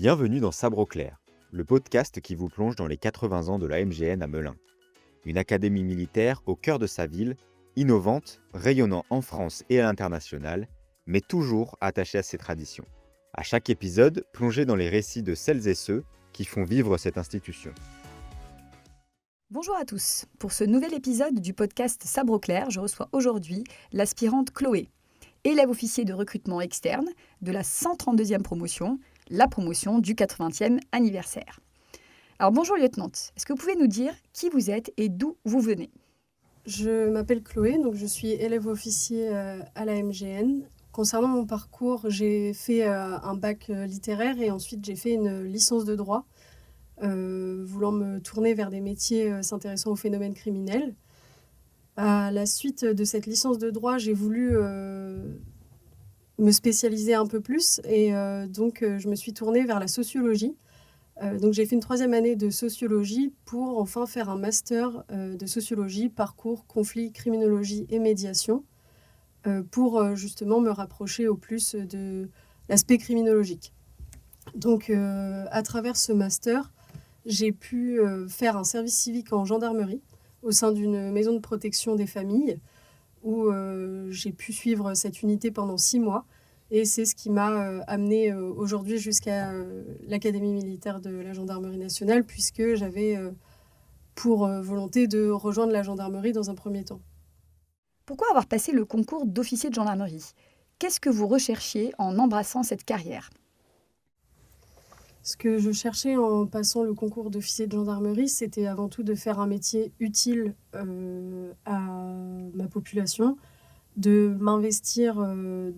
Bienvenue dans Sabre au clair, le podcast qui vous plonge dans les 80 ans de la MGN à Melun. Une académie militaire au cœur de sa ville, innovante, rayonnant en France et à l'international, mais toujours attachée à ses traditions. À chaque épisode, plongez dans les récits de celles et ceux qui font vivre cette institution. Bonjour à tous. Pour ce nouvel épisode du podcast Sabre au clair, je reçois aujourd'hui l'aspirante Chloé, élève officier de recrutement externe de la 132e promotion, la promotion du 80e anniversaire. Alors bonjour lieutenante, est-ce que vous pouvez nous dire qui vous êtes et d'où vous venez ? Je m'appelle Chloé, donc je suis élève officier à la MGN. Concernant mon parcours, j'ai fait un bac littéraire et ensuite j'ai fait une licence de droit, voulant me tourner vers des métiers s'intéressant aux phénomènes criminels. À la suite de cette licence de droit, j'ai voulu me spécialiser un peu plus et donc je me suis tournée vers la sociologie. Donc j'ai fait une 3e année de sociologie pour enfin faire un master de sociologie, parcours, conflit, criminologie et médiation, pour justement me rapprocher au plus de l'aspect criminologique. Donc à travers ce master, j'ai pu faire un service civique en gendarmerie au sein d'une maison de protection des familles où j'ai pu suivre cette unité pendant 6 mois. Et c'est ce qui m'a amenée aujourd'hui jusqu'à l'Académie militaire de la Gendarmerie nationale, puisque j'avais pour volonté de rejoindre la gendarmerie dans un premier temps. Pourquoi avoir passé le concours d'officier de gendarmerie ? Qu'est-ce que vous recherchiez en embrassant cette carrière ? Ce que je cherchais en passant le concours d'officier de gendarmerie, c'était avant tout de faire un métier utile à ma population, de m'investir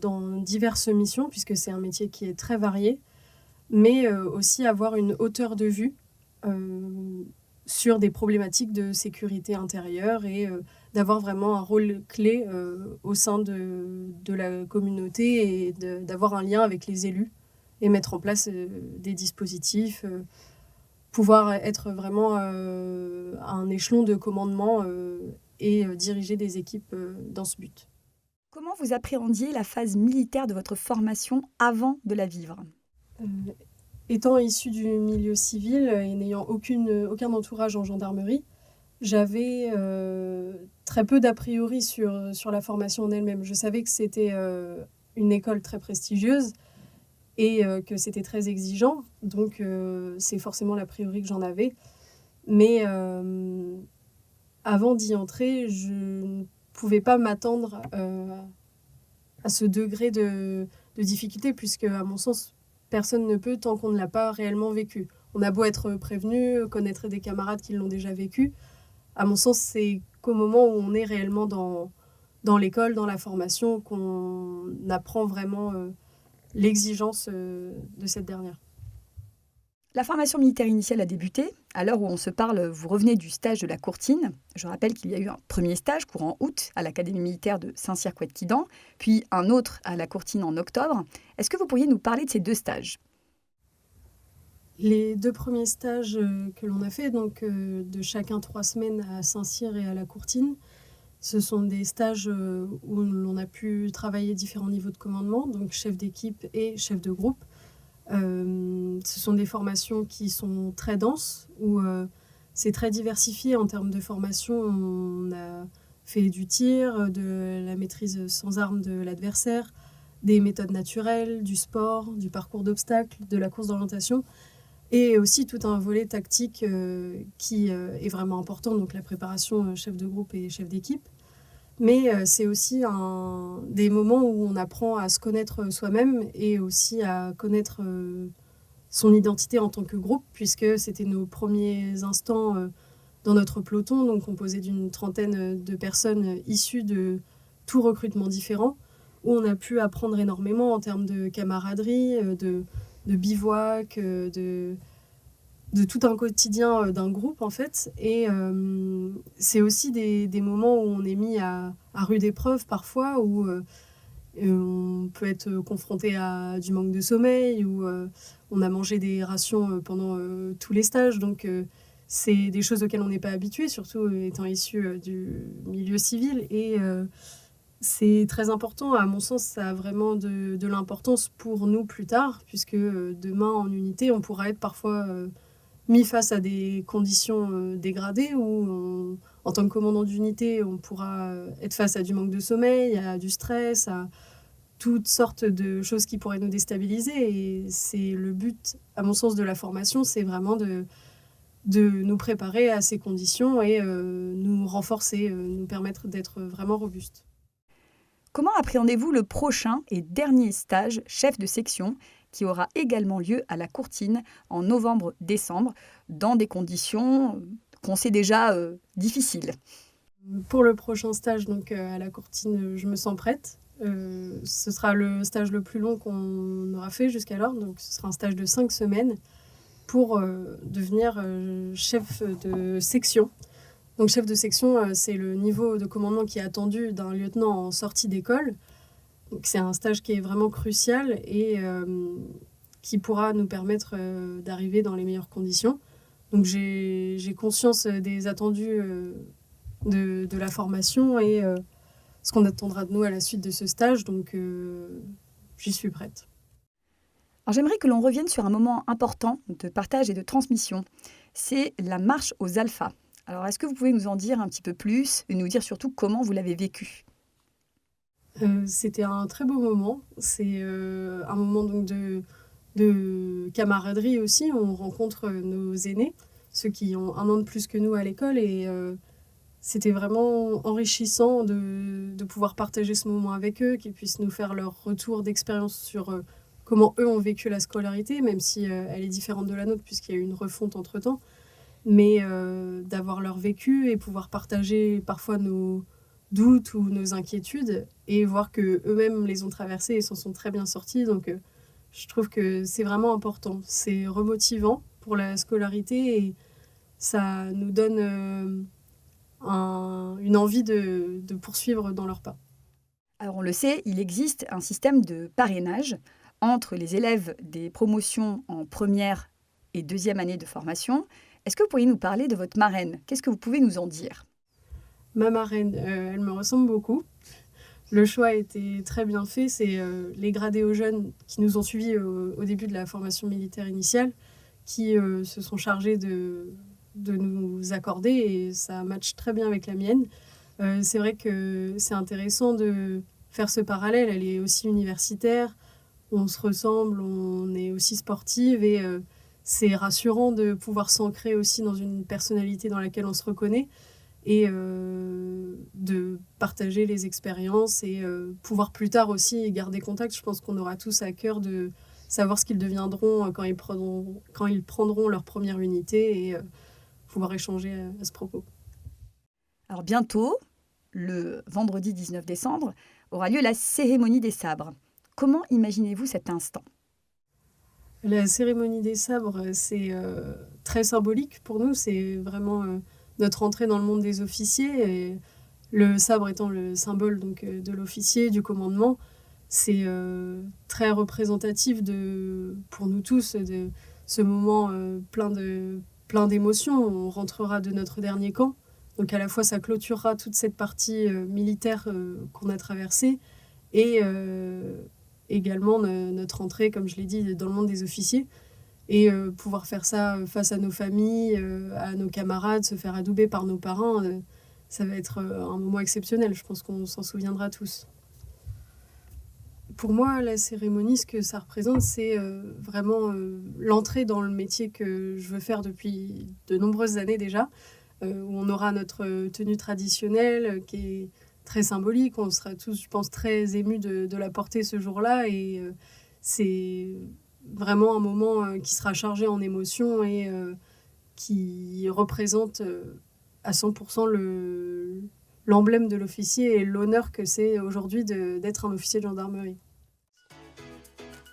dans diverses missions, puisque c'est un métier qui est très varié, mais aussi avoir une hauteur de vue sur des problématiques de sécurité intérieure et d'avoir vraiment un rôle clé au sein de la communauté et d'avoir un lien avec les élus et mettre en place des dispositifs, pouvoir être vraiment à un échelon de commandement et diriger des équipes dans ce but. Comment vous appréhendiez la phase militaire de votre formation avant de la vivre ? Étant issue du milieu civil et n'ayant aucun entourage en gendarmerie, j'avais très peu d'a priori sur la formation en elle-même. Je savais que c'était une école très prestigieuse et que c'était très exigeant, donc c'est forcément l'a priori que j'en avais. Mais avant d'y entrer, je ne pouvais pas m'attendre à ce degré de difficulté, puisque, à mon sens, personne ne peut tant qu'on ne l'a pas réellement vécu. On a beau être prévenu, connaître des camarades qui l'ont déjà vécu. À mon sens, c'est qu'au moment où on est réellement dans l'école, dans la formation, qu'on apprend vraiment l'exigence de cette dernière. La formation militaire initiale a débuté. À l'heure où on se parle, vous revenez du stage de la Courtine. Je rappelle qu'il y a eu un premier stage courant août à l'Académie militaire de Saint-Cyr-Couët-Quidan, puis un autre à la Courtine en octobre. Est-ce que vous pourriez nous parler de ces 2 stages ? Les 2 premiers stages que l'on a fait, donc de chacun 3 semaines à Saint-Cyr et à la Courtine, ce sont des stages où l'on a pu travailler différents niveaux de commandement, donc chef d'équipe et chef de groupe. Ce sont des formations qui sont très denses, où c'est très diversifié en termes de formation. On a fait du tir, de la maîtrise sans armes de l'adversaire, des méthodes naturelles, du sport, du parcours d'obstacles, de la course d'orientation, et aussi tout un volet tactique qui est vraiment important, donc la préparation chef de groupe et chef d'équipe. Mais c'est aussi des moments où on apprend à se connaître soi-même et aussi à connaître son identité en tant que groupe, puisque c'était nos premiers instants dans notre peloton, donc composé d'une 30aine de personnes issues de tout recrutement différent, où on a pu apprendre énormément en termes de camaraderie, de bivouac, de tout un quotidien d'un groupe en fait. Et c'est aussi des moments où on est mis à rude épreuve parfois, où on peut être confronté à du manque de sommeil, où on a mangé des rations pendant tous les stages. Donc c'est des choses auxquelles on n'est pas habitué, surtout étant issu du milieu civil. Et C'est très important. À mon sens, ça a vraiment de l'importance pour nous plus tard, puisque demain, en unité, on pourra être parfois mis face à des conditions dégradées où, en tant que commandant d'unité, on pourra être face à du manque de sommeil, à du stress, à toutes sortes de choses qui pourraient nous déstabiliser. Et c'est le but, à mon sens, de la formation, c'est vraiment de nous préparer à ces conditions et nous renforcer, nous permettre d'être vraiment robustes. Comment appréhendez-vous le prochain et dernier stage chef de section qui aura également lieu à la Courtine en novembre-décembre dans des conditions qu'on sait déjà difficiles? Pour le prochain stage donc, à la Courtine, je me sens prête. Ce sera le stage le plus long qu'on aura fait jusqu'alors, donc ce sera un stage de 5 semaines pour devenir chef de section. Donc chef de section, c'est le niveau de commandement qui est attendu d'un lieutenant en sortie d'école. Donc, c'est un stage qui est vraiment crucial et qui pourra nous permettre d'arriver dans les meilleures conditions. Donc j'ai conscience des attendus de la formation et ce qu'on attendra de nous à la suite de ce stage. Donc j'y suis prête. Alors, j'aimerais que l'on revienne sur un moment important de partage et de transmission. C'est la marche aux alphas. Alors, est-ce que vous pouvez nous en dire un petit peu plus et nous dire surtout comment vous l'avez vécu? C'était un très beau moment. C'est un moment donc de camaraderie aussi. On rencontre nos aînés, ceux qui ont 1 an de plus que nous à l'école. Et c'était vraiment enrichissant de pouvoir partager ce moment avec eux, qu'ils puissent nous faire leur retour d'expérience sur comment eux ont vécu la scolarité, même si elle est différente de la nôtre puisqu'il y a eu une refonte entre-temps. Mais d'avoir leur vécu et pouvoir partager parfois nos doutes ou nos inquiétudes et voir qu'eux-mêmes les ont traversés et s'en sont très bien sortis. Donc je trouve que c'est vraiment important. C'est remotivant pour la scolarité et ça nous donne une envie de poursuivre dans leurs pas. Alors, on le sait, il existe un système de parrainage entre les élèves des promotions en première et deuxième année de formation. Est-ce que vous pourriez nous parler de votre marraine? Qu'est-ce que vous pouvez nous en dire? Ma marraine, elle me ressemble beaucoup. Le choix a été très bien fait. C'est les gradés aux jeunes qui nous ont suivis au début de la formation militaire initiale qui se sont chargés de nous accorder et ça matche très bien avec la mienne. C'est vrai que c'est intéressant de faire ce parallèle. Elle est aussi universitaire, on se ressemble, on est aussi sportive et c'est rassurant de pouvoir s'ancrer aussi dans une personnalité dans laquelle on se reconnaît et de partager les expériences et pouvoir plus tard aussi garder contact. Je pense qu'on aura tous à cœur de savoir ce qu'ils deviendront quand ils prendront leur première unité et pouvoir échanger à ce propos. Alors bientôt, le vendredi 19 décembre, aura lieu la cérémonie des sabres. Comment imaginez-vous cet instant? La cérémonie des sabres, c'est très symbolique pour nous. C'est vraiment notre entrée dans le monde des officiers. Et le sabre étant le symbole donc, de l'officier, du commandement, c'est très représentatif pour nous tous de ce moment plein d'émotions. On rentrera de notre dernier camp. Donc à la fois, ça clôturera toute cette partie militaire qu'on a traversée et également notre entrée, comme je l'ai dit, dans le monde des officiers. Et pouvoir faire ça face à nos familles, à nos camarades, se faire adouber par nos parents, ça va être un moment exceptionnel. Je pense qu'on s'en souviendra tous. Pour moi, la cérémonie, ce que ça représente, c'est vraiment l'entrée dans le métier que je veux faire depuis de nombreuses années déjà, où on aura notre tenue traditionnelle qui est très symbolique. On sera tous, je pense, très émus de la porter ce jour-là. Et c'est vraiment un moment qui sera chargé en émotions et qui représente à 100% l'emblème de l'officier et l'honneur que c'est aujourd'hui d'être un officier de gendarmerie.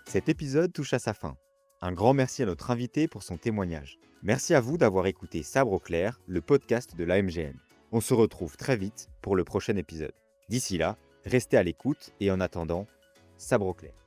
Cet épisode touche à sa fin. Un grand merci à notre invité pour son témoignage. Merci à vous d'avoir écouté Sabre au clair, le podcast de l'AMGN. On se retrouve très vite pour le prochain épisode. D'ici là, restez à l'écoute et en attendant, Sabre au clair.